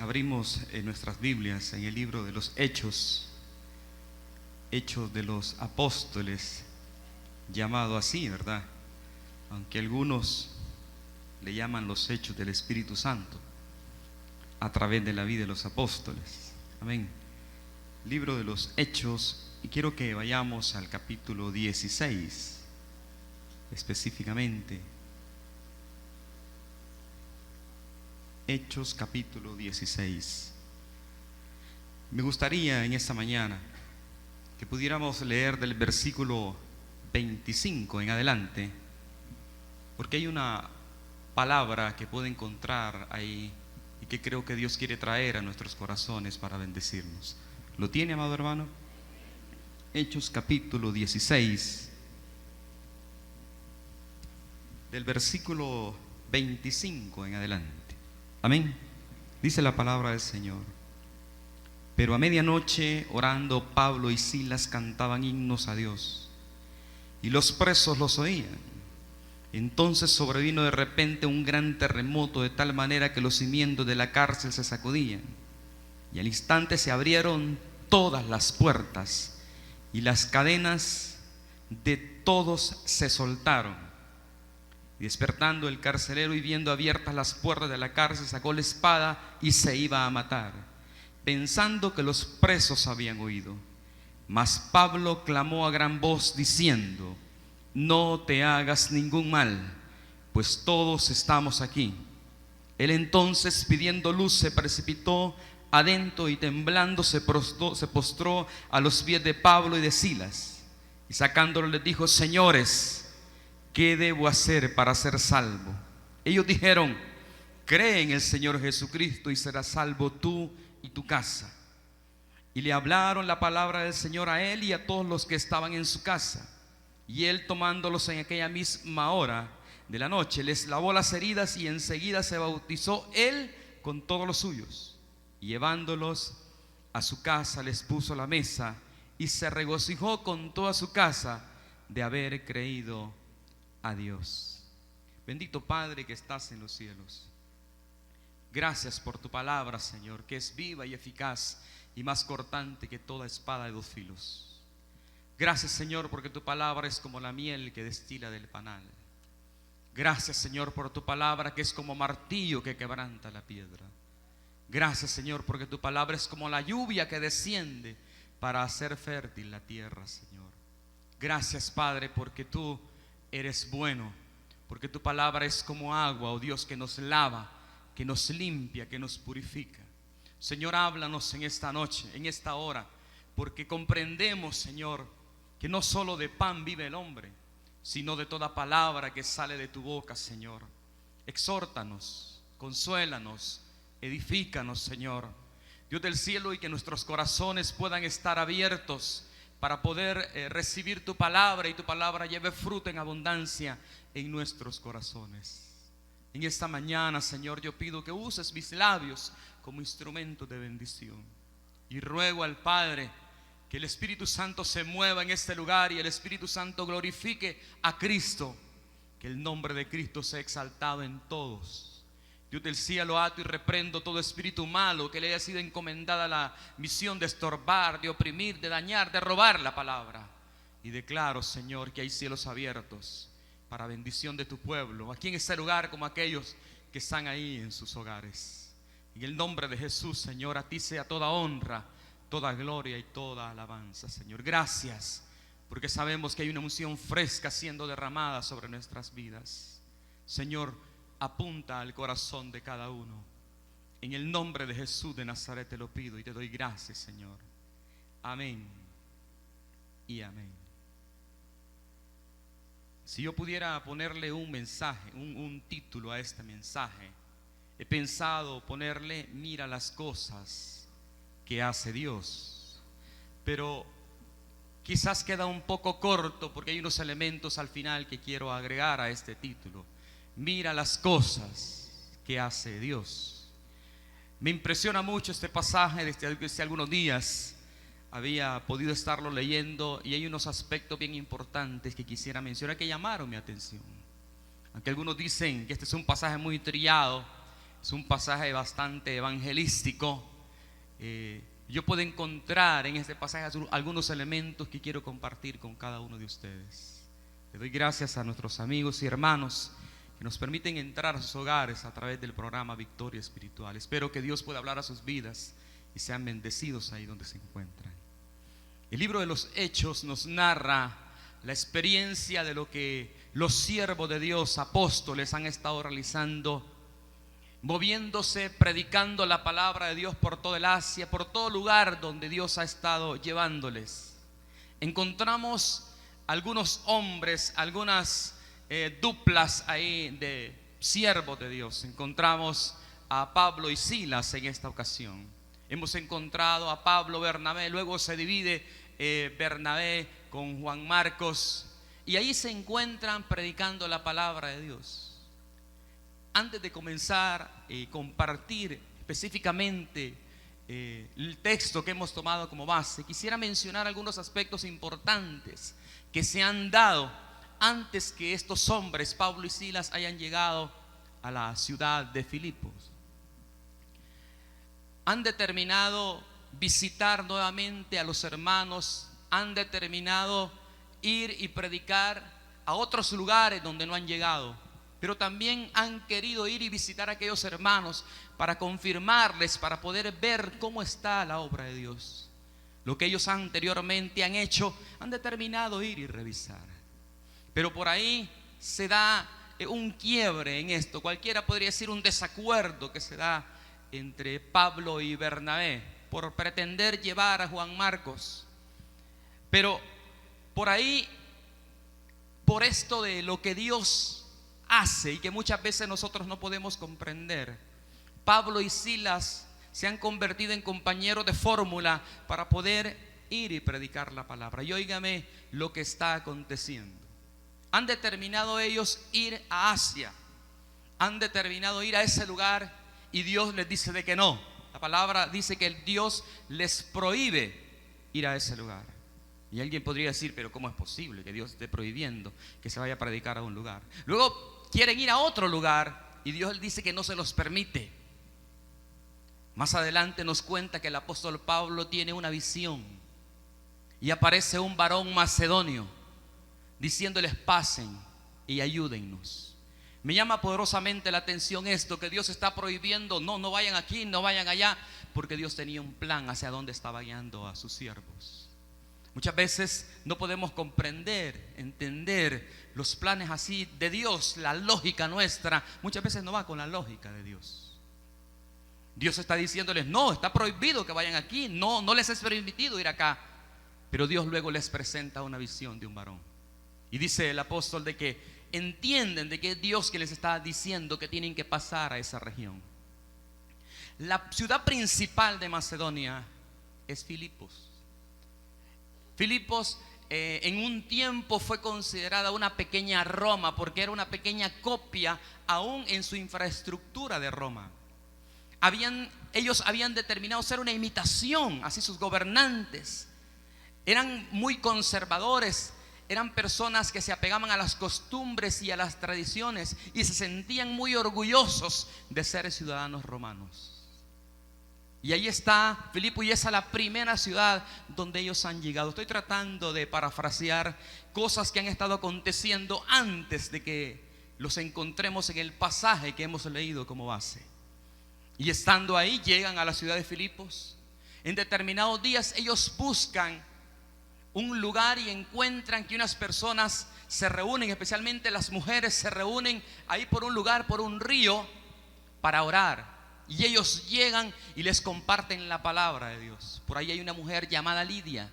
Abrimos nuestras Biblias en el libro de los Hechos, Hechos de los Apóstoles, llamado así, ¿verdad? Aunque algunos le llaman los Hechos del Espíritu Santo, a través de la vida de los apóstoles. Amén. Libro de los Hechos, y quiero que vayamos al capítulo 16, específicamente. Hechos capítulo 16. Me gustaría en esta mañana que pudiéramos leer del versículo 25 en adelante, porque hay una palabra que puedo encontrar ahí y que creo que Dios quiere traer a nuestros corazones para bendecirnos. ¿Lo tiene, amado hermano? Hechos capítulo 16, del versículo 25 en adelante. Amén. Dice la palabra del Señor: pero a medianoche, orando, Pablo y Silas cantaban himnos a Dios, y los presos los oían. Entonces sobrevino de repente un gran terremoto, de tal manera que los cimientos de la cárcel se sacudían, y al instante se abrieron todas las puertas, y las cadenas de todos se soltaron. Y despertando el carcelero y viendo abiertas las puertas de la cárcel, sacó la espada y se iba a matar, pensando que los presos habían huido. Mas Pablo clamó a gran voz diciendo: no te hagas ningún mal, pues todos estamos aquí. Él entonces, pidiendo luz, se precipitó adentro y temblando se postró a los pies de Pablo y de Silas, y sacándolo les dijo: señores, ¿qué debo hacer para ser salvo? Ellos dijeron: cree en el Señor Jesucristo y serás salvo tú y tu casa. Y le hablaron la palabra del Señor a él y a todos los que estaban en su casa. Y él, tomándolos en aquella misma hora de la noche, les lavó las heridas, y enseguida se bautizó él con todos los suyos. Y llevándolos a su casa, les puso la mesa, y se regocijó con toda su casa de haber creído a Dios. Bendito Padre que estás en los cielos, gracias por tu palabra, Señor, que es viva y eficaz y más cortante que toda espada de dos filos. Gracias, Señor, porque tu palabra es como la miel que destila del panal. Gracias, Señor, por tu palabra que es como martillo que quebranta la piedra. Gracias, Señor, porque tu palabra es como la lluvia que desciende para hacer fértil la tierra, Señor. Gracias, Padre, porque tú eres bueno, porque tu palabra es como agua, oh Dios, que nos lava, que nos limpia, que nos purifica. Señor, háblanos en esta noche, en esta hora, porque comprendemos, Señor, que no solo de pan vive el hombre, sino de toda palabra que sale de tu boca, Señor. Exhórtanos, consuélanos, edifícanos, Señor, Dios del cielo, y que nuestros corazones puedan estar abiertos para poder recibir tu palabra, y tu palabra lleve fruto en abundancia en nuestros corazones. En esta mañana, Señor, yo pido que uses mis labios como instrumento de bendición, y ruego al Padre que el Espíritu Santo se mueva en este lugar y el Espíritu Santo glorifique a Cristo, que el nombre de Cristo sea exaltado en todos. Dios del cielo, ato y reprendo todo espíritu malo que le haya sido encomendada la misión de estorbar, de oprimir, de dañar, de robar la palabra. Y declaro, Señor, que hay cielos abiertos para bendición de tu pueblo, aquí en este lugar, como aquellos que están ahí en sus hogares. En el nombre de Jesús, Señor, a ti sea toda honra, toda gloria y toda alabanza, Señor. Gracias, porque sabemos que hay una unción fresca siendo derramada sobre nuestras vidas. Señor, apunta al corazón de cada uno. En el nombre de Jesús de Nazaret te lo pido y te doy gracias, Señor. Amén y amén. Si yo pudiera ponerle un mensaje, un título a este mensaje, he pensado ponerle: mira las cosas que hace Dios. Pero quizás queda un poco corto, porque hay unos elementos al final que quiero agregar a este título. Mira las cosas que hace Dios. Me impresiona mucho este pasaje. Desde algunos días había podido estarlo leyendo, y hay unos aspectos bien importantes que quisiera mencionar que llamaron mi atención. Aunque algunos dicen que este es un pasaje muy trillado, Es un pasaje bastante evangelístico. Yo puedo encontrar en este pasaje algunos elementos que quiero compartir con cada uno de ustedes. Le doy gracias a nuestros amigos y hermanos que nos permiten entrar a sus hogares a través del programa Victoria Espiritual. Espero que Dios pueda hablar a sus vidas y sean bendecidos ahí donde se encuentran. El libro de los Hechos nos narra la experiencia de lo que los siervos de Dios, apóstoles, han estado realizando, moviéndose, predicando la palabra de Dios por todo el Asia, por todo lugar donde Dios ha estado llevándoles. Encontramos algunos hombres, algunas duplas ahí de siervos de Dios. Encontramos a Pablo y Silas en esta ocasión. Hemos encontrado a Pablo, Bernabé, luego se divide Bernabé con Juan Marcos, y ahí se encuentran predicando la palabra de Dios. Antes de comenzar a compartir específicamente el texto que hemos tomado como base, quisiera mencionar algunos aspectos importantes que se han dado antes que estos hombres, Pablo y Silas, hayan llegado a la ciudad de Filipos. Han determinado visitar nuevamente a los hermanos, han determinado ir y predicar a otros lugares donde no han llegado, pero también han querido ir y visitar a aquellos hermanos para confirmarles, para poder ver cómo está la obra de Dios. Lo que ellos anteriormente han hecho, han determinado ir y revisar. Pero por ahí se da un quiebre en esto. Cualquiera podría decir un desacuerdo que se da entre Pablo y Bernabé por pretender llevar a Juan Marcos. Pero por ahí, por esto de lo que Dios hace y que muchas veces nosotros no podemos comprender, Pablo y Silas se han convertido en compañeros de fórmula para poder ir y predicar la palabra. Y óigame lo que está aconteciendo. Han determinado ellos ir a Asia, han determinado ir a ese lugar, y Dios les dice de que no. La palabra dice que el Dios les prohíbe ir a ese lugar. Y alguien podría decir, pero ¿cómo es posible que Dios esté prohibiendo que se vaya a predicar a un lugar? Luego quieren ir a otro lugar y Dios les dice que no se los permite. Más adelante nos cuenta que el apóstol Pablo tiene una visión y aparece un varón macedonio diciéndoles: pasen y ayúdennos. Me llama poderosamente la atención esto, que Dios está prohibiendo, no vayan aquí, no vayan allá, porque Dios tenía un plan hacia dónde estaba guiando a sus siervos. Muchas veces no podemos comprender, entender los planes así de Dios. La lógica nuestra muchas veces no va con la lógica de Dios. Dios está diciéndoles: no, está prohibido que vayan aquí, no les es permitido ir acá. Pero Dios luego les presenta una visión de un varón. Y dice el apóstol de que entienden de que es Dios que les está diciendo que tienen que pasar a esa región. La ciudad principal de Macedonia es Filipos. Filipos en un tiempo fue considerada una pequeña Roma, porque era una pequeña copia aún en su infraestructura de Roma. Ellos habían determinado ser una imitación, así sus gobernantes eran muy conservadores. Eran personas que se apegaban a las costumbres y a las tradiciones y se sentían muy orgullosos de ser ciudadanos romanos. Y ahí está Filipos, y esa es la primera ciudad donde ellos han llegado. Estoy tratando de parafrasear cosas que han estado aconteciendo antes de que los encontremos en el pasaje que hemos leído como base. Y estando ahí, llegan a la ciudad de Filipos. En determinados días ellos buscan un lugar y encuentran que unas personas se reúnen, especialmente las mujeres se reúnen ahí por un lugar, por un río, para orar. Y ellos llegan y les comparten la palabra de Dios. Por ahí hay una mujer llamada Lidia,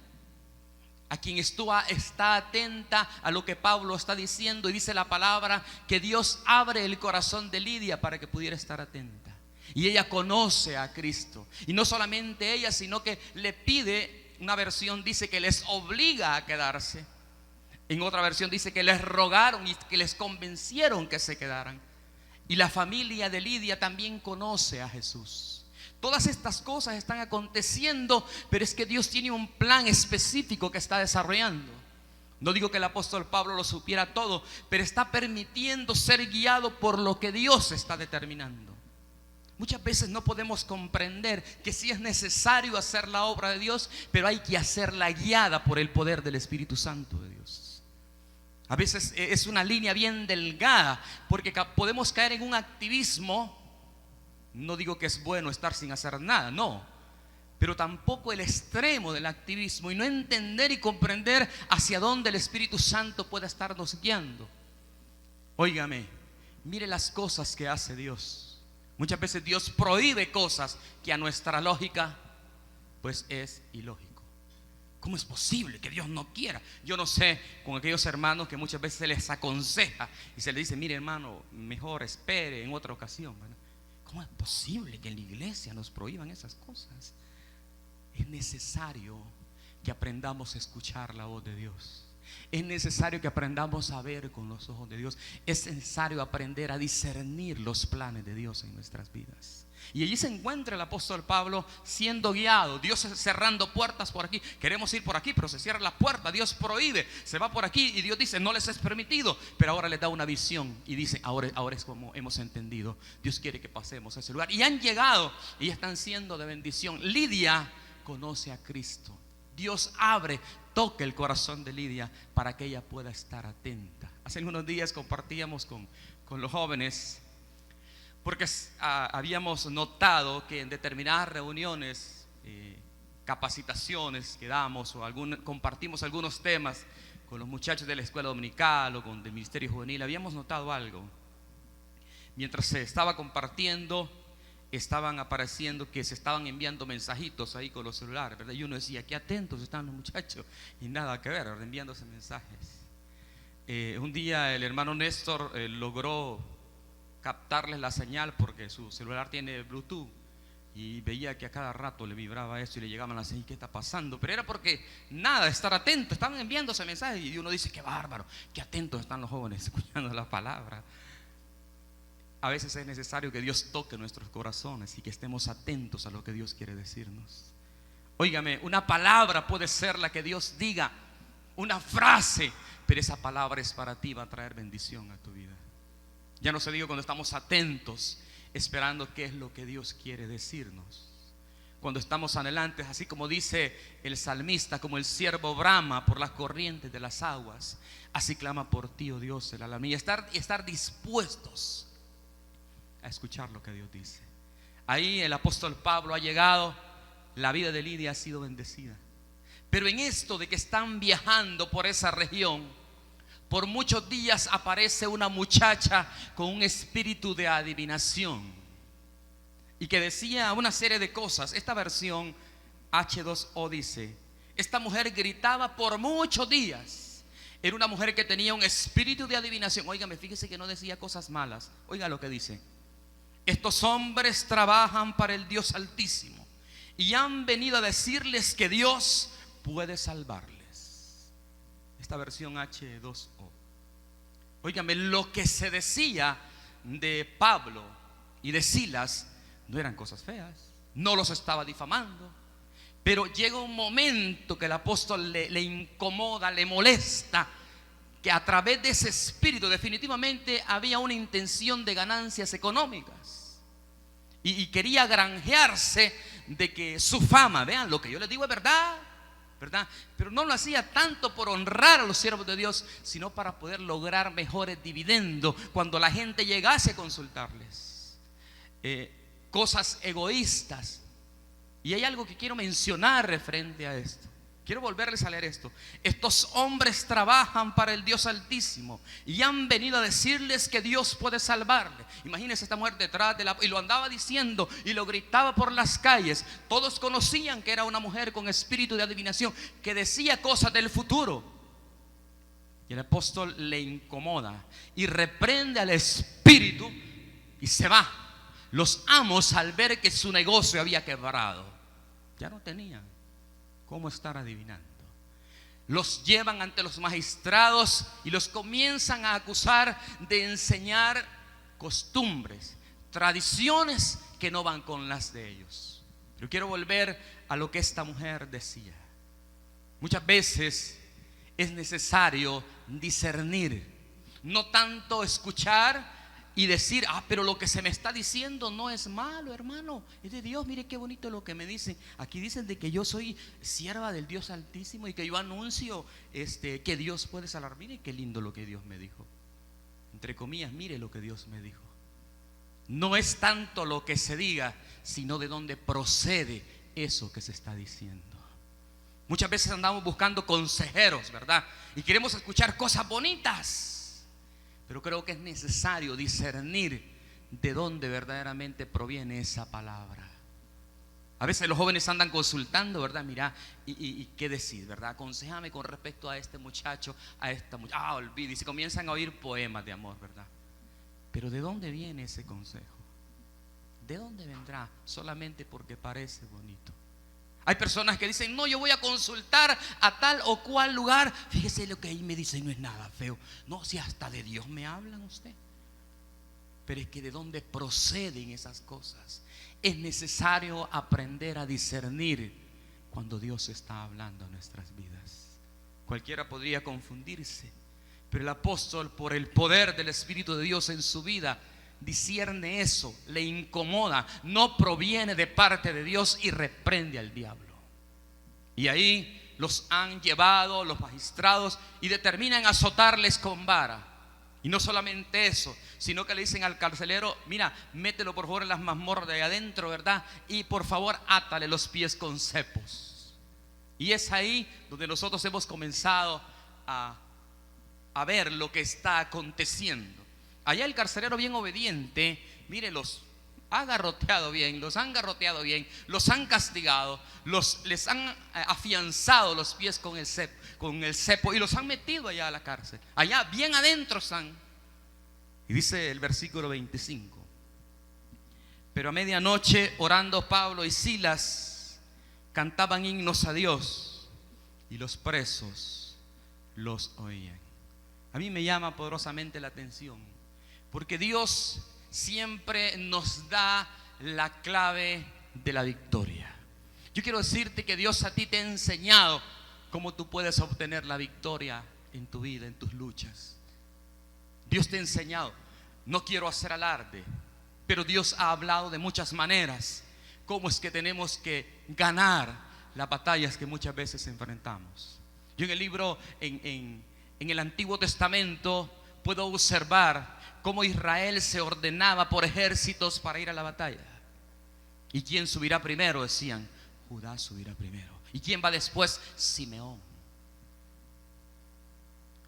a quien está atenta a lo que Pablo está diciendo, y dice la palabra que Dios abre el corazón de Lidia para que pudiera estar atenta. Y ella conoce a Cristo, y no solamente ella, sino que le pide. Una versión dice que les obliga a quedarse. En otra versión dice que les rogaron y que les convencieron que se quedaran. Y la familia de Lidia también conoce a Jesús. Todas estas cosas están aconteciendo, pero es que Dios tiene un plan específico que está desarrollando. No digo que el apóstol Pablo lo supiera todo, pero está permitiendo ser guiado por lo que Dios está determinando. Muchas veces no podemos comprender que sí es necesario hacer la obra de Dios, pero hay que hacerla guiada por el poder del Espíritu Santo de Dios. A veces es una línea bien delgada, porque podemos caer en un activismo. No digo que es bueno estar sin hacer nada, no, pero tampoco el extremo del activismo y no entender y comprender hacia dónde el Espíritu Santo puede estarnos guiando. Óigame, mire las cosas que hace Dios. Muchas veces Dios prohíbe cosas que a nuestra lógica pues es ilógico. ¿Cómo es posible que Dios no quiera? Yo no sé, con aquellos hermanos que muchas veces se les aconseja y se les dice: mire, hermano, mejor espere en otra ocasión, ¿verdad? ¿Cómo es posible que en la iglesia nos prohíban esas cosas? Es necesario que aprendamos a escuchar la voz de Dios. Es necesario que aprendamos a ver con los ojos de Dios. Es necesario aprender a discernir los planes de Dios en nuestras vidas. Y allí se encuentra el apóstol Pablo siendo guiado. Dios cerrando puertas por aquí. Queremos ir por aquí, pero se cierra la puerta. Dios prohíbe, se va por aquí y Dios dice: no les es permitido. Pero ahora les da una visión y dice: ahora es como hemos entendido. Dios quiere que pasemos a ese lugar. Y han llegado y están siendo de bendición. Lidia conoce a Cristo. Dios toca el corazón de Lidia para que ella pueda estar atenta. Hace unos días compartíamos con los jóvenes, porque habíamos notado que en determinadas reuniones, capacitaciones que damos o compartimos algunos temas con los muchachos de la escuela dominical o con el ministerio juvenil, habíamos notado algo. Mientras se estaba compartiendo, estaban apareciendo que se estaban enviando mensajitos ahí con los celulares, ¿verdad? Y uno decía: qué atentos están los muchachos, y nada que ver, ¿verdad? Enviándose mensajes. Un día el hermano Néstor logró captarles la señal porque su celular tiene Bluetooth, y veía que a cada rato le vibraba eso y le llegaban las señales: ¿qué está pasando? Pero era porque nada, estar atento, estaban enviándose mensajes, y uno dice: qué bárbaro, qué atentos están los jóvenes escuchando la palabra. A veces es necesario que Dios toque nuestros corazones y que estemos atentos a lo que Dios quiere decirnos. Óigame, una palabra puede ser la que Dios diga, una frase, pero esa palabra es para ti, va a traer bendición a tu vida. Ya no se diga cuando estamos atentos, esperando qué es lo que Dios quiere decirnos. Cuando estamos anhelantes, así como dice el salmista: como el ciervo brama por las corrientes de las aguas, así clama por ti, oh Dios, el alma mía. Y estar dispuestos a escuchar lo que Dios dice. Ahí el apóstol Pablo ha llegado. La vida de Lidia ha sido bendecida. Pero en esto de que están viajando por esa región, por muchos días aparece una muchacha con un espíritu de adivinación y que decía una serie de cosas. Esta versión H2O dice: esta mujer gritaba por muchos días. Era una mujer que tenía un espíritu de adivinación. Óigame, fíjese que no decía cosas malas. Oiga lo que dice: estos hombres trabajan para el Dios Altísimo y han venido a decirles que Dios puede salvarles. Esta versión H2O. Óigame, lo que se decía de Pablo y de Silas no eran cosas feas, no los estaba difamando, pero llega un momento que el apóstol le incomoda, le molesta, que a través de ese espíritu definitivamente había una intención de ganancias económicas y quería granjearse de que su fama, vean, lo que yo les digo es verdad, pero no lo hacía tanto por honrar a los siervos de Dios, sino para poder lograr mejores dividendos cuando la gente llegase a consultarles. Cosas egoístas. Y hay algo que quiero mencionar referente a esto. Quiero volverles a leer esto. Estos hombres trabajan para el Dios Altísimo y han venido a decirles que Dios puede salvarle. Imagínense esta mujer detrás y lo andaba diciendo y lo gritaba por las calles. Todos conocían que era una mujer con espíritu de adivinación, que decía cosas del futuro. Y el apóstol le incomoda y reprende al espíritu y se va. Los amos, al ver que su negocio había quebrado, ya no tenían cómo estar adivinando. Los llevan ante los magistrados y los comienzan a acusar de enseñar costumbres, tradiciones que no van con las de ellos. Pero quiero volver a lo que esta mujer decía. Muchas veces es necesario discernir, no tanto escuchar y decir, pero lo que se me está diciendo no es malo, hermano, es de Dios. Mire qué bonito lo que me dicen. Aquí dicen de que yo soy sierva del Dios Altísimo y que yo anuncio que Dios puede salvar. Mire qué lindo lo que Dios me dijo. Entre comillas, mire lo que Dios me dijo. No es tanto lo que se diga, sino de dónde procede eso que se está diciendo. Muchas veces andamos buscando consejeros, ¿verdad? Y queremos escuchar cosas bonitas, pero creo que es necesario discernir de dónde verdaderamente proviene esa palabra. A veces los jóvenes andan consultando, ¿verdad? Mira, y qué decir, ¿verdad? Aconsejame con respecto a este muchacho, a esta muchacha. Olvide, y se comienzan a oír poemas de amor, ¿verdad? Pero ¿de dónde viene ese consejo? ¿De dónde vendrá? Solamente porque parece bonito. Hay personas que dicen, no, yo voy a consultar a tal o cual lugar. Fíjese lo que ahí me dicen, no es nada feo. No, si hasta de Dios me hablan usted. Pero es que de dónde proceden esas cosas. Es necesario aprender a discernir cuando Dios está hablando a nuestras vidas. Cualquiera podría confundirse, pero el apóstol, por el poder del Espíritu de Dios en su vida, discierne eso, le incomoda, no proviene de parte de Dios y reprende al diablo. Y ahí los han llevado los magistrados y determinan azotarles con vara. Y no solamente eso, sino que le dicen al carcelero, mira, mételo por favor en las mazmorras de ahí adentro, ¿verdad? Y por favor átale los pies con cepos. Y es ahí donde nosotros hemos comenzado a ver lo que está aconteciendo. Allá el carcelero, bien obediente, mire, los ha garroteado bien, los han garroteado bien, los han castigado, les han afianzado los pies con el cepo y los han metido allá a la cárcel. Allá bien adentro están. Y dice el versículo 25: pero a medianoche, orando Pablo y Silas, cantaban himnos a Dios, y los presos los oían. A mí me llama poderosamente la atención, porque Dios siempre nos da la clave de la victoria. Yo quiero decirte que Dios a ti te ha enseñado cómo tú puedes obtener la victoria en tu vida, en tus luchas. Dios te ha enseñado. No quiero hacer alarde, pero Dios ha hablado de muchas maneras cómo es que tenemos que ganar las batallas que muchas veces enfrentamos. Yo en el libro, en el Antiguo Testamento, puedo observar cómo Israel se ordenaba por ejércitos para ir a la batalla. ¿Y quién subirá primero? Decían, Judá subirá primero. ¿Y quién va después? Simeón.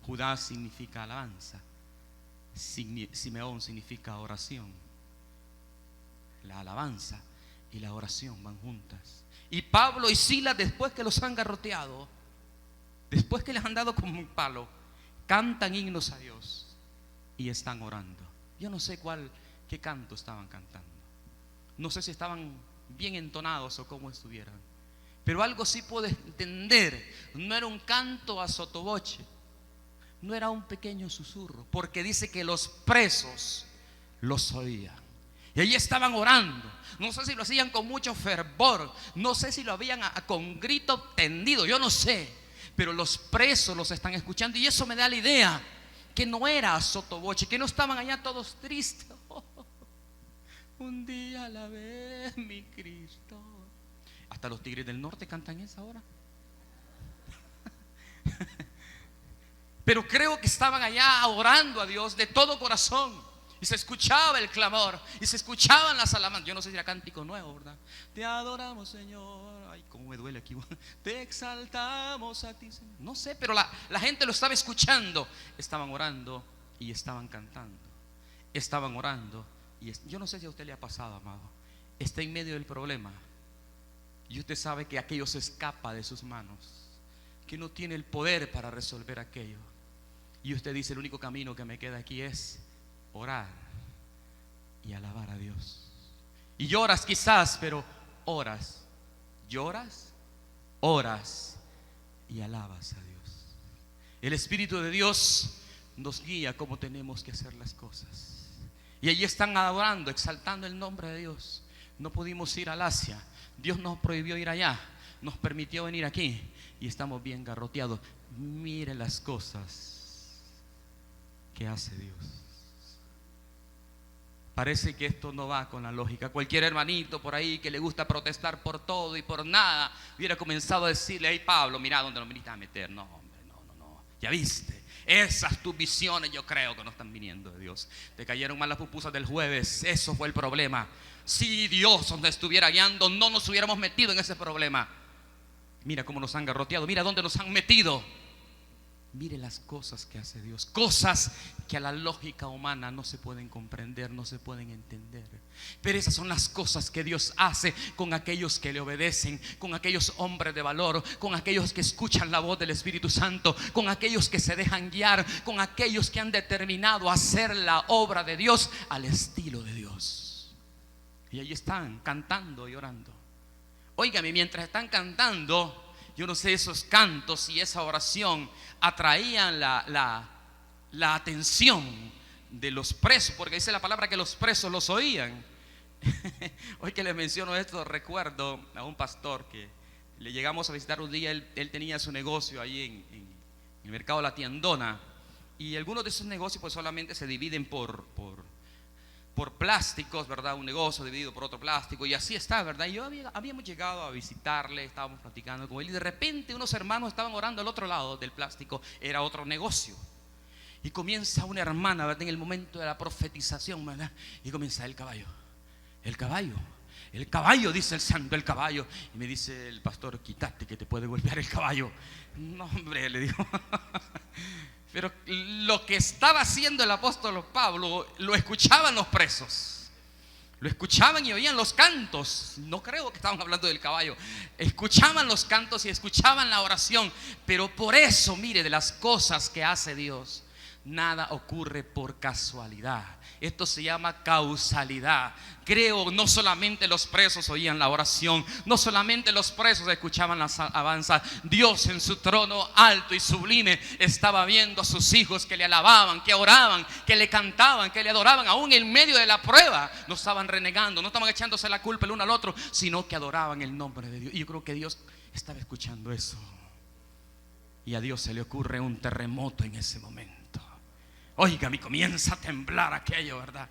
Judá significa alabanza, Simeón significa oración. La alabanza y la oración van juntas. Y Pablo y Silas, después que los han garroteado, después que les han dado como un palo, cantan himnos a Dios y están orando. Yo no sé qué canto estaban cantando. No sé si estaban bien entonados o cómo estuvieran, pero algo sí puedo entender. No era un canto a sotoboche, no era un pequeño susurro, porque dice que los presos los oían. Y allí estaban orando. No sé si lo hacían con mucho fervor, no sé si lo habían con grito tendido, yo no sé, pero los presos los están escuchando. Y eso me da la idea que no era sotoboche, que no estaban allá todos tristes. Un día a la vez, mi Cristo. Hasta los Tigres del Norte cantan esa hora. Pero creo que estaban allá orando a Dios de todo corazón. Y se escuchaba el clamor, y se escuchaban las alabanzas. Yo no sé si era cántico nuevo, ¿verdad? Te adoramos, Señor. Ay, cómo me duele aquí. Te exaltamos a ti, Señor. No sé, pero la gente lo estaba escuchando. Estaban orando y estaban cantando. Estaban orando. Yo no sé si a usted le ha pasado, amado. Está en medio del problema y usted sabe que aquello se escapa de sus manos, que no tiene el poder para resolver aquello. Y usted dice, el único camino que me queda aquí es orar y alabar a Dios. Y lloras quizás, pero oras. Lloras, oras y alabas a Dios. El Espíritu de Dios nos guía cómo tenemos que hacer las cosas. Y allí están adorando, exaltando el nombre de Dios. No pudimos ir al Asia. Dios nos prohibió ir allá. Nos permitió venir aquí. Y estamos bien garroteados. Mire las cosas que hace Dios. Parece que esto no va con la lógica. Cualquier hermanito por ahí que le gusta protestar por todo y por nada hubiera comenzado a decirle: hey Pablo, mira dónde nos viniste a meter. No, hombre, no. Ya viste, esas tus visiones yo creo que no están viniendo de Dios. Te cayeron mal las pupusas del jueves, eso fue el problema. Si Dios nos estuviera guiando, no nos hubiéramos metido en ese problema. Mira cómo nos han garroteado, mira dónde nos han metido. Mire las cosas que hace Dios, cosas que a la lógica humana no se pueden comprender, no se pueden entender. Pero esas son las cosas que Dios hace con aquellos que le obedecen, con aquellos hombres de valor, con aquellos que escuchan la voz del Espíritu Santo, con aquellos que se dejan guiar, con aquellos que han determinado hacer la obra de Dios al estilo de Dios. Y ahí están cantando y orando. Óigame, mientras están cantando, yo no sé, esos cantos y esa oración atraían la atención de los presos, porque dice la palabra que los presos los oían. Hoy que les menciono esto, recuerdo a un pastor que le llegamos a visitar un día. Él tenía su negocio ahí en el mercado La Tiendona, y algunos de esos negocios pues solamente se dividen por plásticos, ¿verdad? Un negocio dividido por otro plástico, y así está, ¿verdad? Y habíamos llegado a visitarle, estábamos platicando con él, y de repente unos hermanos estaban orando al otro lado del plástico. Era otro negocio. Y comienza una hermana, ¿verdad?, en el momento de la profetización, ¿verdad? Y comienza: el caballo, dice el santo, el caballo. Y me dice el pastor: quítate que te puede golpear el caballo. No, hombre, le digo. Pero lo que estaba haciendo el apóstol Pablo lo escuchaban los presos, lo escuchaban y oían los cantos. No creo que estaban hablando del caballo. Escuchaban los cantos y escuchaban la oración. Pero por eso, mire, de las cosas que hace Dios, nada ocurre por casualidad. Esto se llama causalidad. Creo, no solamente los presos oían la oración, no solamente los presos escuchaban las alabanzas. Dios en su trono alto y sublime estaba viendo a sus hijos que le alababan, que oraban, que le cantaban, que le adoraban. Aún en medio de la prueba no estaban renegando, no estaban echándose la culpa el uno al otro, sino que adoraban el nombre de Dios. Y yo creo que Dios estaba escuchando eso. Y a Dios se le ocurre un terremoto en ese momento. Oiga, me comienza a temblar aquello, ¿verdad?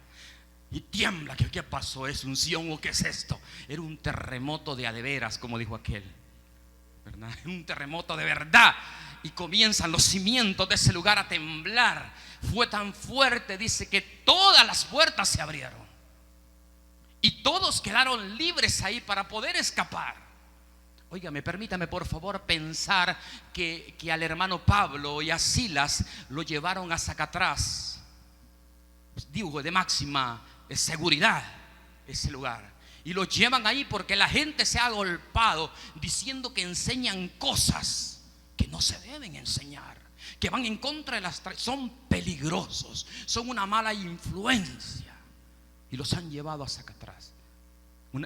Y tiembla. ¿Qué pasó? ¿Es unción o qué es esto? Era un terremoto de a de veras, como dijo aquel, ¿verdad? Un terremoto de verdad. Y comienzan los cimientos de ese lugar a temblar. Fue tan fuerte, dice, que todas las puertas se abrieron y todos quedaron libres ahí para poder escapar. Óigame, permítame por favor pensar que al hermano Pablo y a Silas lo llevaron a Sacatrás, digo, de máxima seguridad, ese lugar. Y lo llevan ahí porque la gente se ha agolpado diciendo que enseñan cosas que no se deben enseñar, que van en contra de las son peligrosos, son una mala influencia. Y los han llevado a Sacatrás.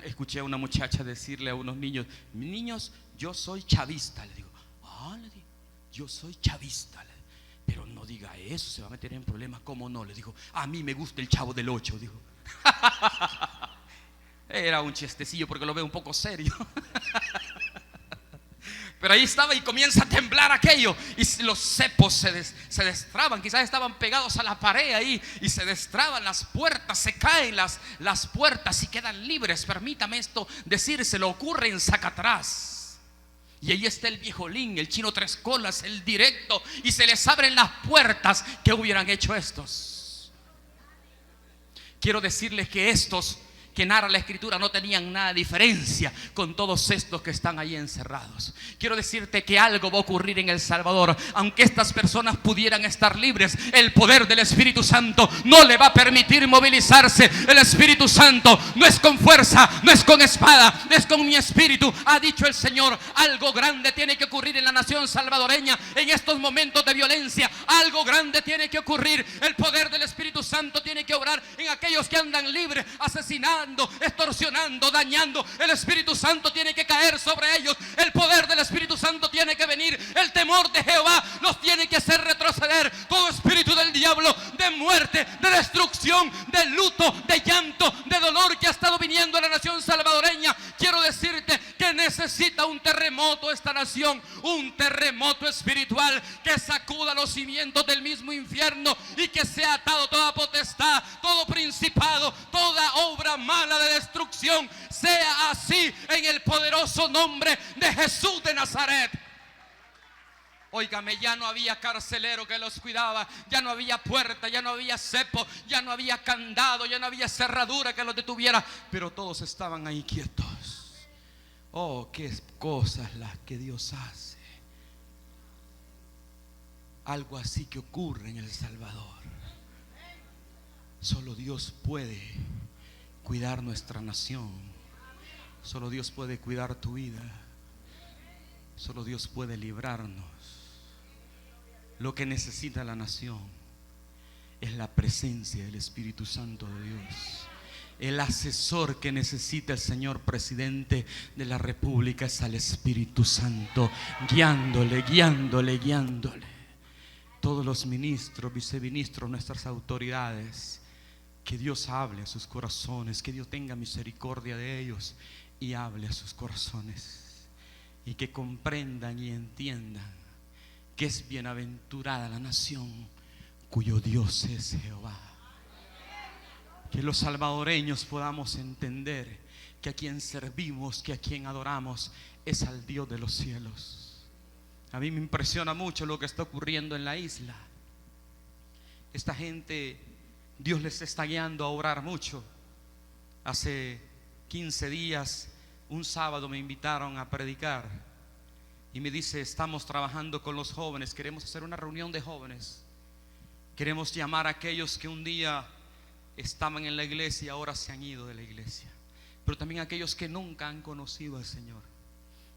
Escuché a una muchacha decirle a unos niños: niños, yo soy chavista. Le digo: le digo, yo soy chavista. Pero no diga eso, se va a meter en problemas. ¿Cómo no? Le dijo: a mí me gusta el Chavo del 8. Dijo. Era un chistecillo porque lo veo un poco serio. Pero ahí estaba y comienza a temblar aquello. Y los cepos se destraban. Quizás estaban pegados a la pared ahí. Y se destraban las puertas. Se caen las puertas y quedan libres. Permítame esto decírselo. Ocurre en Sacatrás. Y ahí está el viejolín, el chino tres colas, el directo. Y se les abren las puertas. ¿Qué hubieran hecho estos? Quiero decirles que estos que narra la escritura no tenían nada de diferencia con todos estos que están ahí encerrados. Quiero decirte que algo va a ocurrir en El Salvador. Aunque estas personas pudieran estar libres, el poder del Espíritu Santo no le va a permitir movilizarse. El Espíritu Santo no es con fuerza, no es con espada, es con mi espíritu, ha dicho el Señor. Algo grande tiene que ocurrir en la nación salvadoreña en estos momentos de violencia. Algo grande tiene que ocurrir. El poder del Espíritu Santo tiene que obrar en aquellos que andan libres, asesinados, extorsionando, dañando. El Espíritu Santo tiene que caer sobre ellos. El poder del Espíritu Santo tiene que venir. El temor de Jehová los tiene que hacer retroceder. Todo espíritu del diablo, de muerte, de destrucción, de luto, de llanto, de dolor que ha estado viniendo a la nación salvadoreña, quiero decirte que necesita un terremoto esta nación, un terremoto espiritual que sacuda los cimientos del mismo infierno y que sea atado toda potestad, todo principado, toda obra mala de destrucción. Sea así en el poderoso nombre de Jesús de Nazaret. Óigame, ya no había carcelero que los cuidaba, ya no había puerta, ya no había cepo, ya no había candado, ya no había cerradura que los detuviera, pero todos estaban ahí quietos. Oh, qué cosas las que Dios hace. Algo así que ocurre en El Salvador. Solo Dios puede cuidar nuestra nación. Solo Dios puede cuidar tu vida. Solo Dios puede librarnos. Lo que necesita la nación es la presencia del Espíritu Santo de Dios. El asesor que necesita el señor presidente de la República es al Espíritu Santo, guiándole. Todos los ministros, viceministros, nuestras autoridades, que Dios hable a sus corazones, que Dios tenga misericordia de ellos y hable a sus corazones, y que comprendan y entiendan que es bienaventurada la nación cuyo Dios es Jehová. Que los salvadoreños podamos entender que a quien servimos, que a quien adoramos es al Dios de los cielos. A mí me impresiona mucho lo que está ocurriendo en la isla. Esta gente, Dios les está guiando a orar mucho. Hace 15 días, un sábado me invitaron a predicar y me dice: estamos trabajando con los jóvenes, queremos hacer una reunión de jóvenes. Queremos llamar a aquellos que un día estaban en la iglesia y ahora se han ido de la iglesia, pero también a aquellos que nunca han conocido al Señor.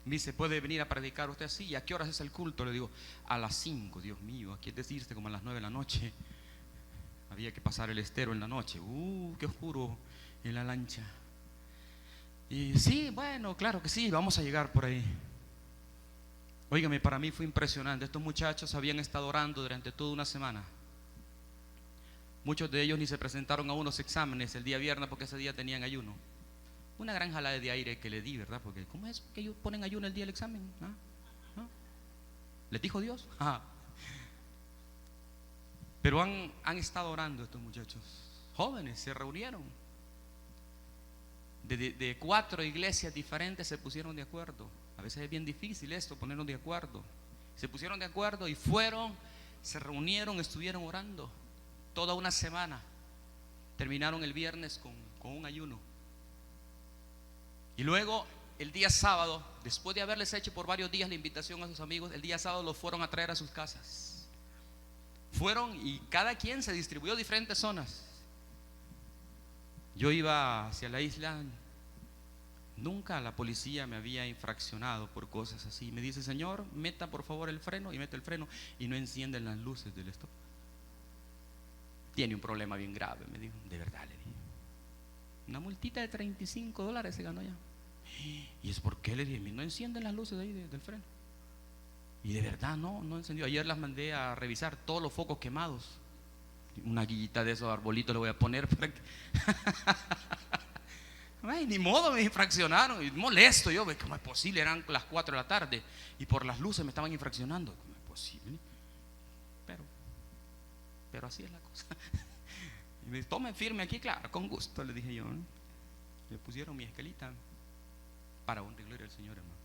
Me dice: ¿puede venir a predicar usted así? ¿Y a qué horas es el culto? Le digo: a las 5. Dios mío, aquí es decirte como a las 9 de la noche. Había que pasar el estero en la noche. Qué oscuro en la lancha. Y sí, bueno, claro que sí, vamos a llegar por ahí. Óigame, para mí fue impresionante. Estos muchachos habían estado orando durante toda una semana. Muchos de ellos ni se presentaron a unos exámenes el día viernes porque ese día tenían ayuno. Una gran jalada de aire que le di, ¿verdad? Porque ¿cómo es que ellos ponen ayuno el día del examen? ¿Les dijo Dios? Pero han estado orando estos muchachos. Jóvenes, se reunieron. De 4 iglesias diferentes se pusieron de acuerdo. A veces es bien difícil esto, ponernos de acuerdo. Se pusieron de acuerdo y fueron, se reunieron, estuvieron orando toda una semana. Terminaron el viernes con un ayuno. Y luego el día sábado, después de haberles hecho por varios días la invitación a sus amigos, el día sábado los fueron a traer a sus casas. Fueron y cada quien se distribuyó a diferentes zonas. Yo iba hacia la isla. Nunca la policía me había infraccionado por cosas así. Me dice: señor, meta por favor el freno. Y mete el freno y no encienden las luces del stop. Tiene un problema bien grave, me dijo. De verdad, le dije. Una multita de $35 se ganó ya. ¿Y es por qué? Le dije: no encienden las luces de ahí del freno. Y de verdad no encendió. Ayer las mandé a revisar todos los focos quemados. Una guillita de esos arbolitos le voy a poner para que... Ay, ni modo, me infraccionaron. Y molesto yo, ¿cómo es posible? Eran las 4 de la tarde y por las luces me estaban infraccionando. ¿Cómo es posible? Pero así es la cosa. Y me dice: tomen firme aquí. Claro, con gusto, le dije yo. Le pusieron mi esquelita para honra y gloria al Señor, hermano.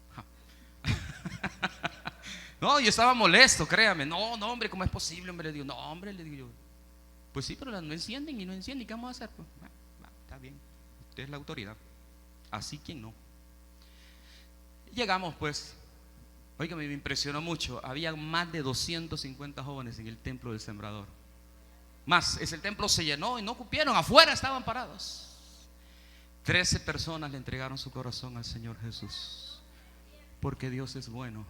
No, yo estaba molesto, créame. No, hombre, ¿cómo es posible, hombre? Le digo: no, hombre, le digo yo. Pues sí, pero las no encienden y no encienden. ¿Qué vamos a hacer? Pues, está bien. Usted es la autoridad. Así quien no. Llegamos pues. Oiga, me impresionó mucho. Había más de 250 jóvenes en el templo del Sembrador. Más, el templo se llenó y no cupieron. Afuera estaban parados. 13 personas le entregaron su corazón al Señor Jesús. Porque Dios es bueno.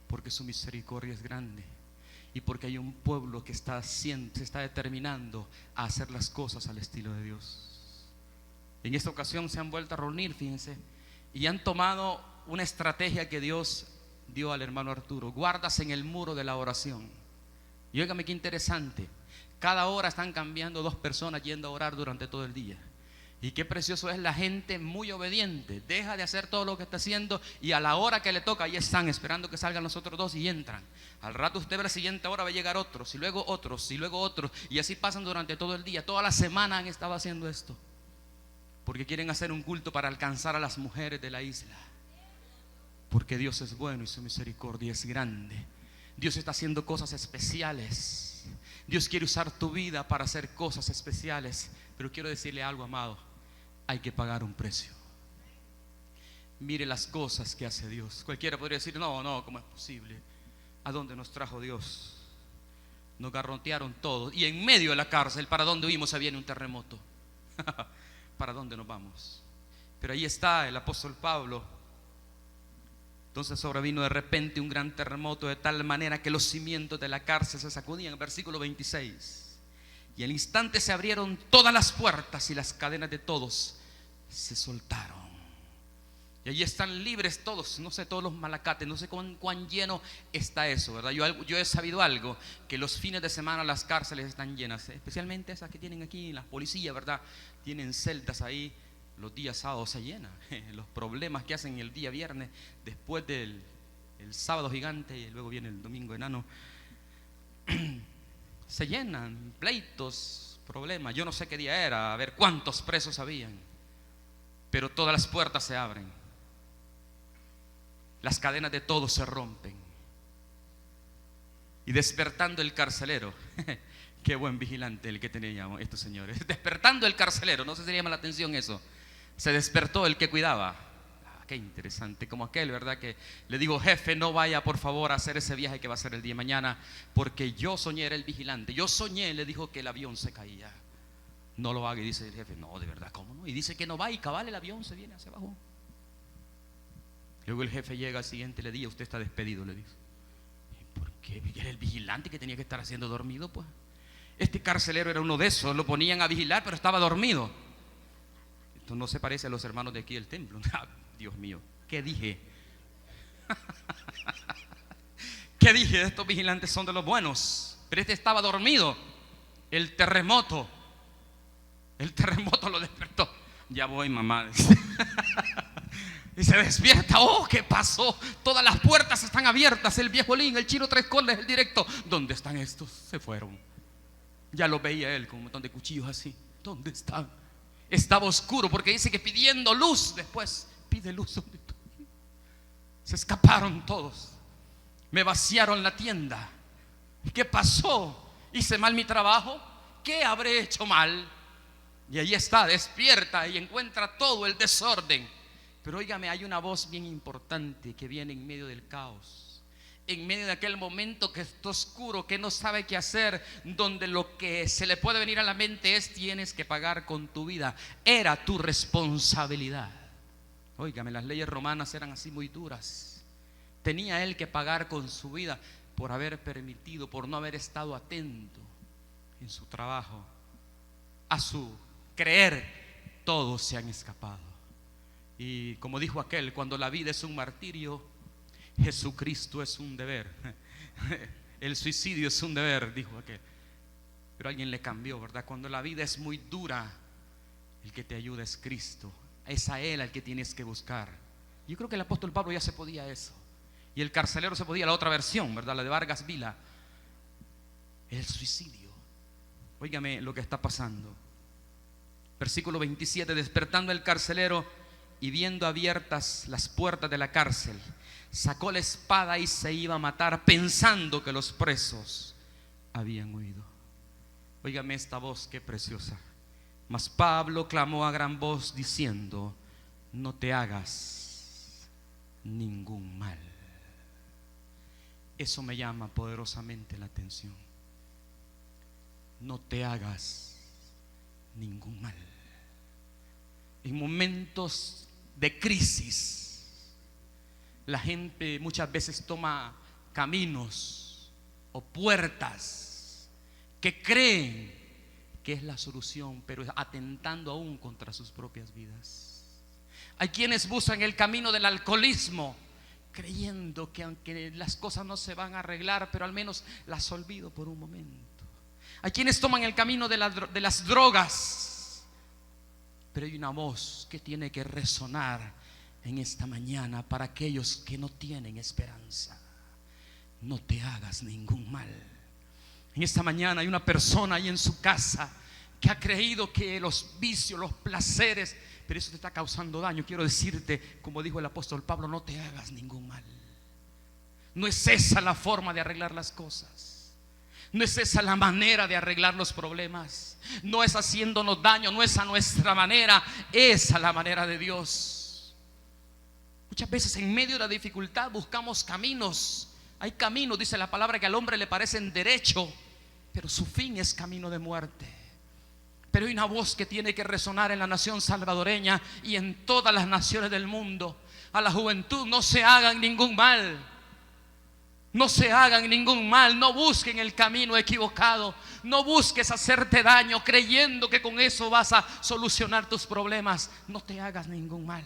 Porque su misericordia es grande. Y porque hay un pueblo que se está determinando a hacer las cosas al estilo de Dios. En esta ocasión se han vuelto a reunir, fíjense, y han tomado una estrategia que Dios dio al hermano Arturo: guardas en el muro de la oración. Y óigame qué interesante, cada hora están cambiando 2 personas yendo a orar durante todo el día. Y qué precioso es la gente muy obediente. Deja de hacer todo lo que está haciendo y a la hora que le toca, ahí están esperando que salgan los otros dos y entran. Al rato usted ve la siguiente hora, va a llegar otros y luego otros y luego otros. Y así pasan durante todo el día. Toda la semana han estado haciendo esto. Porque quieren hacer un culto para alcanzar a las mujeres de la isla. Porque Dios es bueno y su misericordia es grande. Dios está haciendo cosas especiales. Dios quiere usar tu vida para hacer cosas especiales. Pero quiero decirle algo, amado. Hay que pagar un precio. Mire las cosas que hace Dios. Cualquiera podría decir, no, ¿cómo es posible? ¿A dónde nos trajo Dios? Nos garrotearon todos. Y en medio de la cárcel, ¿para dónde huimos? Se viene un terremoto. ¿Para dónde nos vamos? Pero ahí está el apóstol Pablo. Entonces sobrevino de repente un gran terremoto, de tal manera que los cimientos de la cárcel se sacudían. Versículo 26. Y al instante se abrieron todas las puertas y las cadenas de todos se soltaron. Y allí están libres todos, no sé, todos los malacates, no sé cuán lleno está eso, ¿verdad? Yo he sabido algo, que los fines de semana las cárceles están llenas, especialmente esas que tienen aquí, las policías, ¿verdad? Tienen celdas ahí, los días sábados se llenan. Los problemas que hacen el día viernes, después del sábado gigante y luego viene el domingo enano, se llenan, pleitos, problemas. Yo no sé qué día era, a ver cuántos presos habían, pero todas las puertas se abren, las cadenas de todos se rompen. Y despertando el carcelero, qué buen vigilante el que teníamos estos señores. Despertando el carcelero, no sé si le llama la atención eso. Se despertó el que cuidaba. Qué interesante, como aquel, ¿verdad? Que le digo, jefe, no vaya por favor a hacer ese viaje que va a ser el día de mañana, porque yo soñé, era el vigilante, yo soñé, le dijo, que el avión se caía. No lo haga. Y dice el jefe, no, de verdad, ¿cómo no? Y dice que no va, y cabal el avión se viene hacia abajo. Luego el jefe llega al siguiente día, usted está despedido, le dice. ¿Y por qué? Era el vigilante que tenía que estar haciendo dormido, pues. Este carcelero era uno de esos, lo ponían a vigilar, pero estaba dormido. Esto no se parece a los hermanos de aquí del templo. Dios mío, ¿qué dije? ¿Qué dije? Estos vigilantes son de los buenos, pero este estaba dormido. El terremoto lo despertó. Ya voy, mamá. Y se despierta. Oh, ¿qué pasó? Todas las puertas están abiertas. El viejo Lin, el chino Tres Condes, el directo. ¿Dónde están estos? Se fueron. Ya lo veía él con un montón de cuchillos así. ¿Dónde están? Estaba oscuro, porque dice que pidiendo luz. Después pide luz. Se escaparon todos. Me vaciaron la tienda. ¿Qué pasó? ¿Hice mal mi trabajo? ¿Qué habré hecho mal? Y ahí está, despierta y encuentra todo el desorden. Pero óigame, hay una voz bien importante que viene en medio del caos, en medio de aquel momento que está oscuro, que no sabe qué hacer, donde lo que se le puede venir a la mente es: tienes que pagar con tu vida. Era tu responsabilidad. Óigame, las leyes romanas eran así muy duras. Tenía él que pagar con su vida por haber permitido, por no haber estado atento en su trabajo, a su creer. Todos se han escapado. Y como dijo aquel, cuando la vida es un martirio, Jesucristo es un deber. El suicidio es un deber, dijo aquel. Pero alguien le cambió, ¿verdad? Cuando la vida es muy dura, el que te ayuda es Cristo. Es a Él al que tienes que buscar. Yo creo que el apóstol Pablo ya se podía eso. Y el carcelero se podía la otra versión, ¿verdad? La de Vargas Vila. El suicidio. Óigame lo que está pasando. Versículo 27. Despertando el carcelero y viendo abiertas las puertas de la cárcel, sacó la espada y se iba a matar, pensando que los presos habían huido. Óigame esta voz, qué preciosa. Mas Pablo clamó a gran voz diciendo: no te hagas ningún mal. Eso me llama poderosamente la atención. No te hagas ningún mal. En momentos de crisis, la gente muchas veces toma caminos o puertas que creen que es la solución, pero atentando aún contra sus propias vidas. Hay quienes buscan el camino del alcoholismo, creyendo que aunque las cosas no se van a arreglar, pero al menos las olvido por un momento. Hay quienes toman el camino de las drogas, Pero hay una voz que tiene que resonar en esta mañana para aquellos que no tienen esperanza. No te hagas ningún mal. En esta mañana hay una persona ahí en su casa que ha creído que los vicios, los placeres, pero eso te está causando daño. Quiero decirte, como dijo el apóstol Pablo, no te hagas ningún mal. No es esa la forma de arreglar las cosas. No es esa la manera de arreglar los problemas. No es haciéndonos daño, no es a nuestra manera, es a la manera de Dios. Muchas veces en medio de la dificultad buscamos caminos. Hay caminos, dice la palabra, que al hombre le parecen derecho, pero su fin es camino de muerte. Pero hay una voz que tiene que resonar en la nación salvadoreña y en todas las naciones del mundo. A la juventud: no se hagan ningún mal. No se hagan ningún mal, no busquen el camino equivocado. No busques hacerte daño creyendo que con eso vas a solucionar tus problemas. No te hagas ningún mal.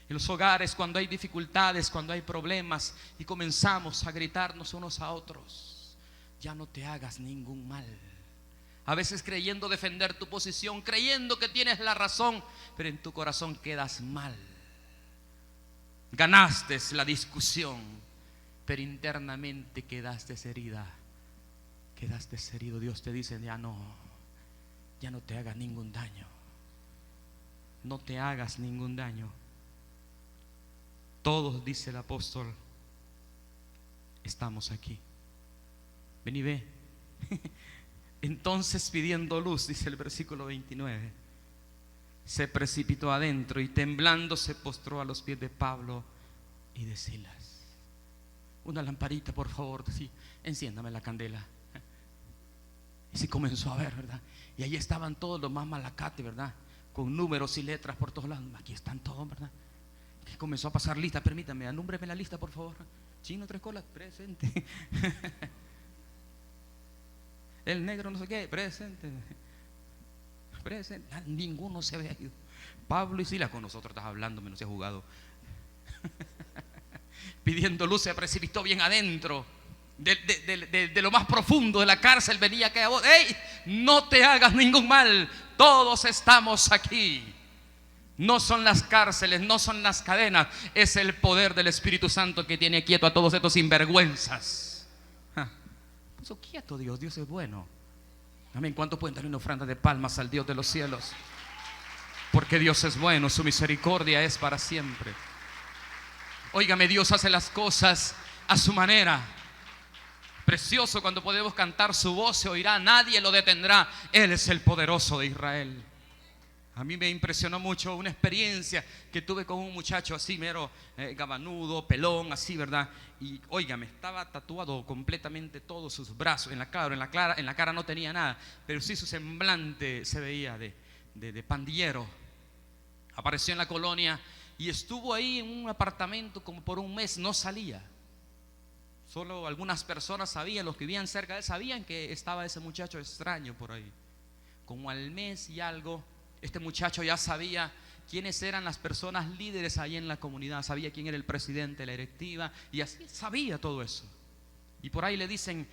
En los hogares, cuando hay dificultades, cuando hay problemas y comenzamos a gritarnos unos a otros, ya no te hagas ningún mal. A veces creyendo defender tu posición, creyendo que tienes la razón, pero en tu corazón quedas mal. Ganaste la discusión, pero internamente quedaste herida. Quedaste herido. Dios te dice: ya no te hagas ningún daño. No te hagas ningún daño. Todos, dice el apóstol, estamos aquí. Ven y ve. Entonces, pidiendo luz, dice el versículo 29, se precipitó adentro y temblando se postró a los pies de Pablo y de Silas. Una lamparita, por favor, sí, enciéndame la candela. Y sí comenzó a ver, ¿verdad? Y ahí estaban todos los más malacates, ¿verdad? Con números y letras por todos lados. Aquí están todos, ¿verdad? Y comenzó a pasar lista. Permítame, anúmbreme la lista, por favor. Chino Tres Colas, presente. El negro no sé qué, presente. Presente. Ninguno se había ido. Pablo y Silas: con nosotros estás hablando, menos se ha jugado. Pidiendo luz, se precipitó bien adentro de lo más profundo de la cárcel. Venía aquella voz: ¡hey! No te hagas ningún mal, todos estamos aquí. No son las cárceles, no son las cadenas, es el poder del Espíritu Santo que tiene quieto a todos estos sinvergüenzas. Puso quieto Dios. Dios es bueno. Amén. ¿Cuántos pueden darle una ofrenda de palmas al Dios de los cielos? Porque Dios es bueno, su misericordia es para siempre. Óigame, Dios hace las cosas a su manera. Precioso cuando podemos cantar: su voz se oirá, nadie lo detendrá. Él es el poderoso de Israel. A mí me impresionó mucho una experiencia que tuve con un muchacho así, mero gabanudo, pelón, así, ¿verdad? Y óigame, estaba tatuado completamente todos sus brazos, en la cara no tenía nada, pero sí su semblante se veía de pandillero. Apareció en la colonia y estuvo ahí en un apartamento como por un mes, no salía. Solo algunas personas sabían, los que vivían cerca de él sabían que estaba ese muchacho extraño por ahí. Como al mes y algo, este muchacho ya sabía quiénes eran las personas líderes ahí en la comunidad, sabía quién era el presidente, la directiva, y así sabía todo eso. Y por ahí le dicen,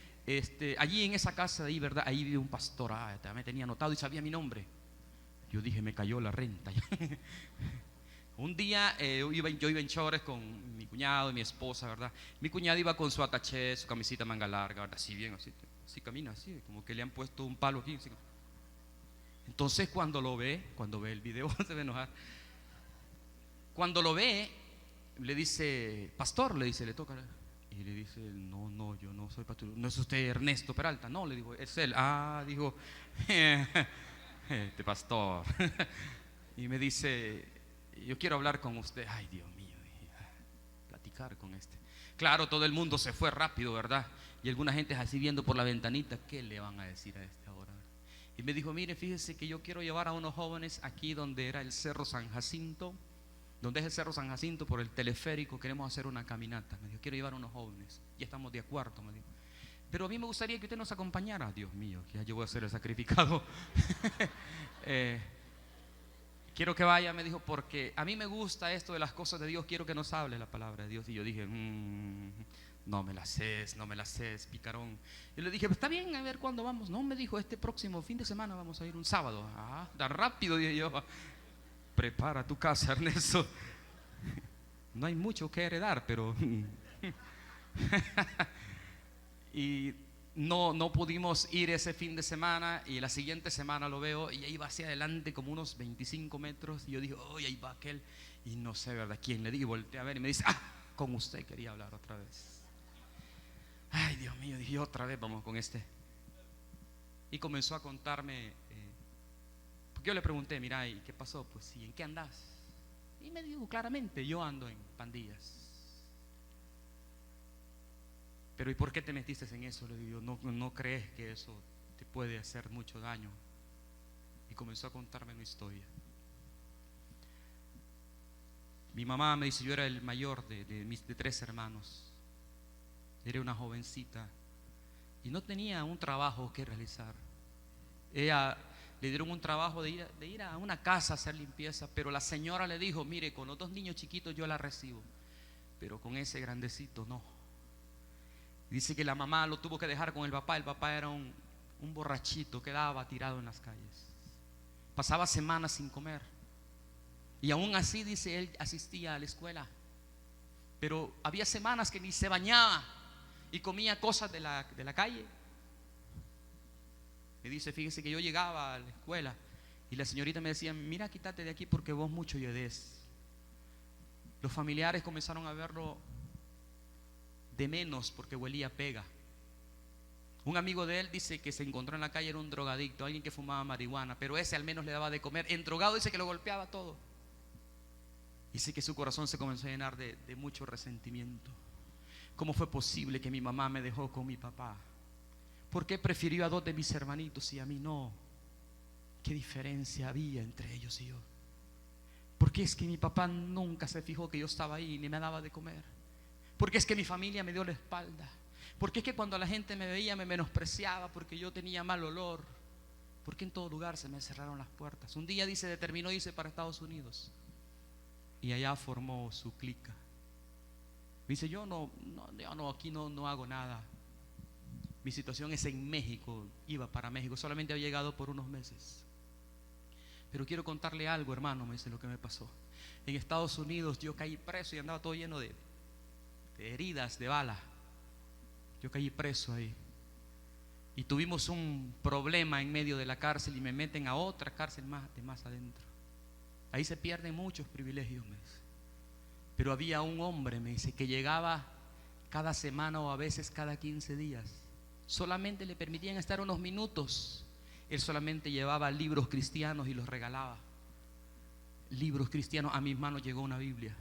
allí en esa casa de ahí, ¿verdad? Ahí vive un pastor. Me tenía anotado y sabía mi nombre. Yo dije: me cayó la renta. Un día yo iba en chores con mi cuñado y mi esposa, ¿verdad? Mi cuñado iba con su ataché, su camisita manga larga, ¿verdad? Así bien, así camina, así, como que le han puesto un palo aquí. Así. Entonces cuando ve el video, se va a enojar. Cuando lo ve, le dice: pastor, le toca. Y le dice: no, yo no soy pastor. ¿No es usted Ernesto Peralta? No, le digo, es él. Dijo, este pastor. Y me dice: yo quiero hablar con usted. Ay, Dios mío, platicar con este. Claro, todo el mundo se fue rápido, ¿verdad? Y alguna gente es así viendo por la ventanita, ¿qué le van a decir a este ahora? Y me dijo: mire, fíjese que yo quiero llevar a unos jóvenes aquí donde era el Cerro San Jacinto, donde es el Cerro San Jacinto, por el teleférico, queremos hacer una caminata. Me dijo: quiero llevar a unos jóvenes. Ya estamos de acuerdo, me dijo. Pero a mí me gustaría que usted nos acompañara. Dios mío, que ya yo voy a ser el sacrificado. Quiero que vaya, me dijo, porque a mí me gusta esto de las cosas de Dios. Quiero que nos hable la palabra de Dios. Y yo dije: no me la haces, picarón. Y le dije, pues está bien, a ver cuándo vamos. No, me dijo, este próximo fin de semana vamos a ir un sábado. Ah, tan rápido, dije yo. Prepara tu casa, Ernesto. No hay mucho que heredar, pero y no pudimos ir ese fin de semana. Y la siguiente semana lo veo y ahí va hacia adelante como unos 25 metros. Y yo dije, oh, ahí va aquel. Y no sé, ¿verdad? ¿Quién le di? Y volteé a ver y me dice, ah, con usted quería hablar otra vez. Ay, Dios mío, dije, otra vez vamos con este. Y comenzó a contarme, porque yo le pregunté, mira, ¿y qué pasó? Pues sí, ¿en qué andás? Y me dijo claramente, yo ando en pandillas. Pero ¿y por qué te metiste en eso? Le digo, no crees que eso te puede hacer mucho daño. Y comenzó a contarme una historia. Mi mamá me dice, yo era el mayor de 3 hermanos. Era una jovencita y no tenía un trabajo que realizar. Ella le dieron un trabajo de ir a una casa a hacer limpieza, pero la señora le dijo, mire, con los 2 niños chiquitos yo la recibo, pero con ese grandecito no. Dice que la mamá lo tuvo que dejar con el papá era un borrachito, quedaba tirado en las calles, pasaba semanas sin comer. Y aún así, dice, él asistía a la escuela, pero había semanas que ni se bañaba y comía cosas de la calle. Y dice, fíjese que yo llegaba a la escuela y la señorita me decía, mira, quítate de aquí porque vos mucho lledes. Los familiares comenzaron a verlo de menos porque huelía a pega. Un amigo de él dice que se encontró en la calle, era un drogadicto, alguien que fumaba marihuana, pero ese al menos le daba de comer. En drogado dice que lo golpeaba todo. Dice que su corazón se comenzó a llenar de mucho resentimiento. ¿Cómo fue posible que mi mamá me dejó con mi papá? ¿Por qué prefirió a 2 de mis hermanitos y a mí no? ¿Qué diferencia había entre ellos y yo? Porque es que mi papá nunca se fijó que yo estaba ahí ni me daba de comer. Porque es que mi familia me dio la espalda. Porque es que cuando la gente me veía me menospreciaba porque yo tenía mal olor. Porque en todo lugar se me cerraron las puertas. Un día dice, determinó irse para Estados Unidos y allá formó su clica. Dice, yo aquí no hago nada. Mi situación es en México. Iba para México, solamente había llegado por unos meses. Pero quiero contarle algo, hermano, me dice lo que me pasó. En Estados Unidos yo caí preso y andaba todo lleno de heridas, de bala. Yo caí preso ahí. Y tuvimos un problema en medio de la cárcel y me meten a otra cárcel más adentro. Ahí se pierden muchos privilegios, me dice. Pero había un hombre, me dice, que llegaba cada semana o a veces cada 15 días. Solamente le permitían estar unos minutos. Él solamente llevaba libros cristianos y los regalaba. Libros cristianos. A mis manos llegó una Biblia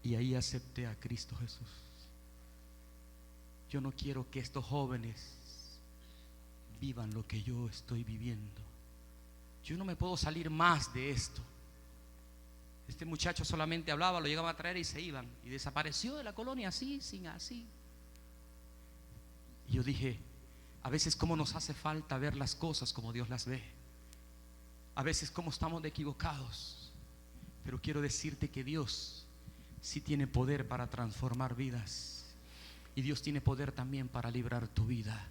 y ahí acepté a Cristo Jesús. Yo no quiero que estos jóvenes vivan lo que yo estoy viviendo. Yo no me puedo salir más de esto. Este muchacho solamente hablaba, lo llegaban a traer y se iban. Y desapareció de la colonia así, sin así. Y yo dije, a veces cómo nos hace falta ver las cosas como Dios las ve. A veces cómo estamos de equivocados. Pero quiero decirte que Dios sí tiene poder para transformar vidas. Y Dios tiene poder también para librar tu vida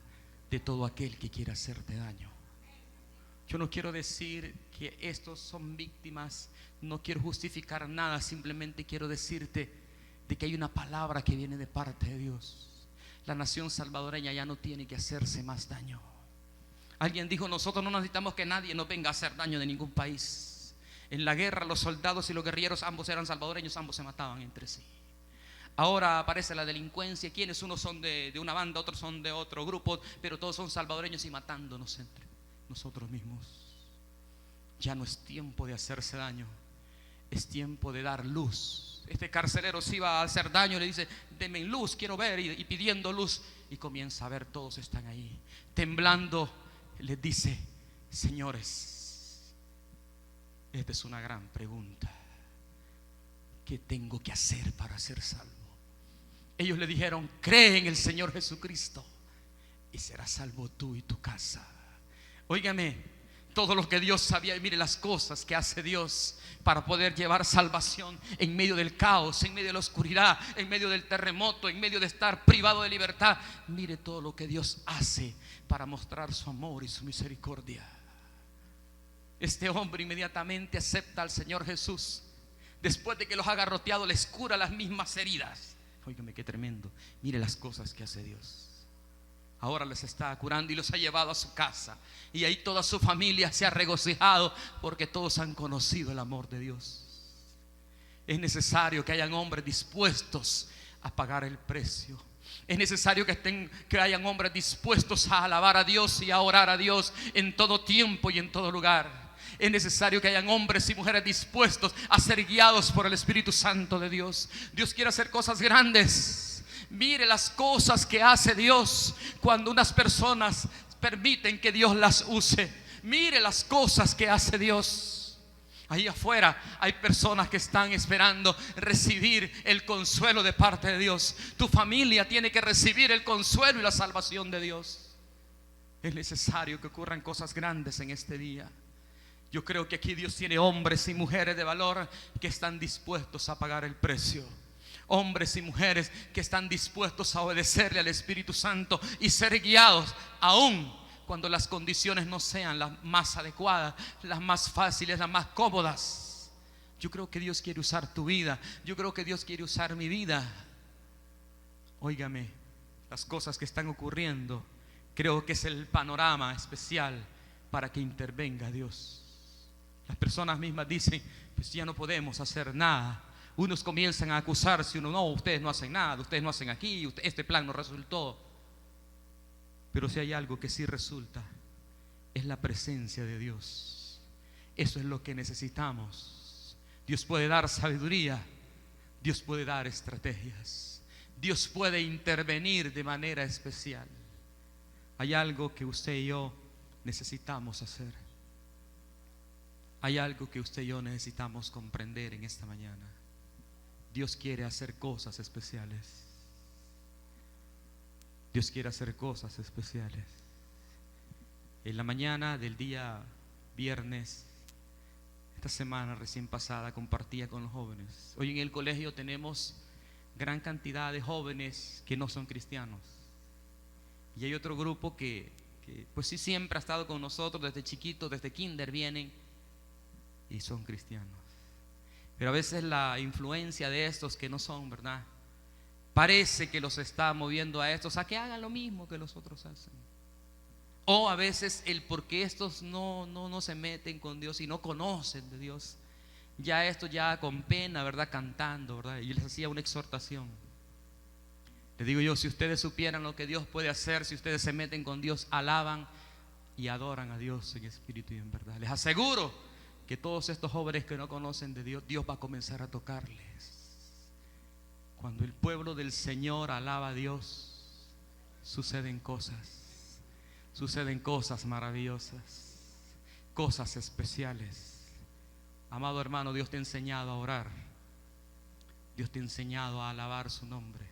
de todo aquel que quiera hacerte daño. Yo no quiero decir que estos son víctimas, no quiero justificar nada, simplemente quiero decirte de que hay una palabra que viene de parte de Dios. La nación salvadoreña ya no tiene que hacerse más daño. Alguien dijo, nosotros no necesitamos que nadie nos venga a hacer daño de ningún país. En la guerra los soldados y los guerrilleros ambos eran salvadoreños, ambos se mataban entre sí. Ahora aparece la delincuencia, quienes unos son de una banda, otros son de otro grupo, pero todos son salvadoreños y matándonos entre nosotros mismos. Ya no es tiempo de hacerse daño, es tiempo de dar luz. Este carcelero se iba a hacer daño, le dice, denme luz, quiero ver, y pidiendo luz, y comienza a ver, todos están ahí, temblando. Les dice, señores, esta es una gran pregunta. ¿Qué tengo que hacer para ser salvo? Ellos le dijeron, cree en el Señor Jesucristo y serás salvo tú y tu casa. Óigame, todo lo que Dios sabía. Y mire las cosas que hace Dios para poder llevar salvación en medio del caos, en medio de la oscuridad, en medio del terremoto, en medio de estar privado de libertad. Mire todo lo que Dios hace para mostrar su amor y su misericordia. Este hombre inmediatamente acepta al Señor Jesús. Después de que los ha garroteado, les cura las mismas heridas. Óigame, qué tremendo. Mire las cosas que hace Dios. Ahora les está curando y los ha llevado a su casa. Y ahí toda su familia se ha regocijado porque todos han conocido el amor de Dios. Es necesario que hayan hombres dispuestos a pagar el precio. Es necesario que hayan hombres dispuestos a alabar a Dios y a orar a Dios en todo tiempo y en todo lugar. Es necesario que hayan hombres y mujeres dispuestos a ser guiados por el Espíritu Santo de Dios. Dios quiere hacer cosas grandes. Mire las cosas que hace Dios cuando unas personas permiten que Dios las use. Mire las cosas que hace Dios. Ahí afuera hay personas que están esperando recibir el consuelo de parte de Dios. Tu familia tiene que recibir el consuelo y la salvación de Dios. Es necesario que ocurran cosas grandes en este día. Yo creo que aquí Dios tiene hombres y mujeres de valor que están dispuestos a pagar el precio. Hombres y mujeres que están dispuestos a obedecerle al Espíritu Santo y ser guiados aún cuando las condiciones no sean las más adecuadas, las más fáciles, las más cómodas. Yo creo que Dios quiere usar tu vida. Yo creo que Dios quiere usar mi vida. Óigame, las cosas que están ocurriendo, creo que es el panorama especial para que intervenga Dios. Las personas mismas dicen, pues ya no podemos hacer nada. Unos comienzan a acusarse, no, ustedes no hacen nada, ustedes no hacen aquí, este plan no resultó. Pero si hay algo que sí resulta, es la presencia de Dios. Eso es lo que necesitamos. Dios puede dar sabiduría, Dios puede dar estrategias, Dios puede intervenir de manera especial. Hay algo que usted y yo necesitamos hacer. Hay algo que usted y yo necesitamos comprender en esta mañana. Dios quiere hacer cosas especiales. Dios quiere hacer cosas especiales. En la mañana del día viernes, esta semana recién pasada, compartía con los jóvenes. Hoy en el colegio tenemos gran cantidad de jóvenes que no son cristianos. Y hay otro grupo que pues sí siempre ha estado con nosotros desde chiquitos, desde kinder vienen y son cristianos. Pero a veces la influencia de estos que no son, ¿verdad? Parece que los está moviendo a estos a que hagan lo mismo que los otros hacen. O a veces el por qué estos no se meten con Dios y no conocen de Dios. Ya estos ya con pena, ¿verdad? Cantando, ¿verdad? Y les hacía una exhortación. Les digo yo, si ustedes supieran lo que Dios puede hacer, si ustedes se meten con Dios, alaban y adoran a Dios en espíritu y en verdad. Les aseguro que todos estos jóvenes que no conocen de Dios, Dios va a comenzar a tocarles. Cuando el pueblo del Señor alaba a Dios, suceden cosas maravillosas, cosas especiales. Amado hermano, Dios te ha enseñado a orar, Dios te ha enseñado a alabar su nombre,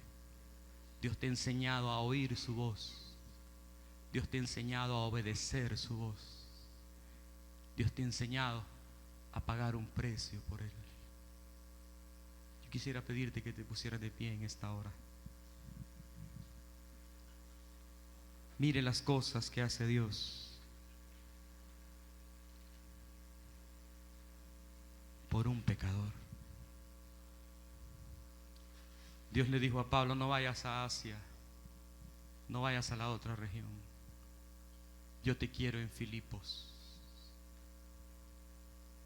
Dios te ha enseñado a oír su voz, Dios te ha enseñado a obedecer su voz, Dios te ha enseñado a pagar un precio por Él. Yo quisiera pedirte que te pusieras de pie en esta hora. Mire las cosas que hace Dios por un pecador. Dios le dijo a Pablo, no vayas a Asia, no vayas a la otra región. Yo te quiero en Filipos.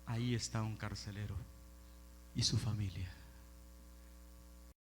Ahí está un carcelero y su familia.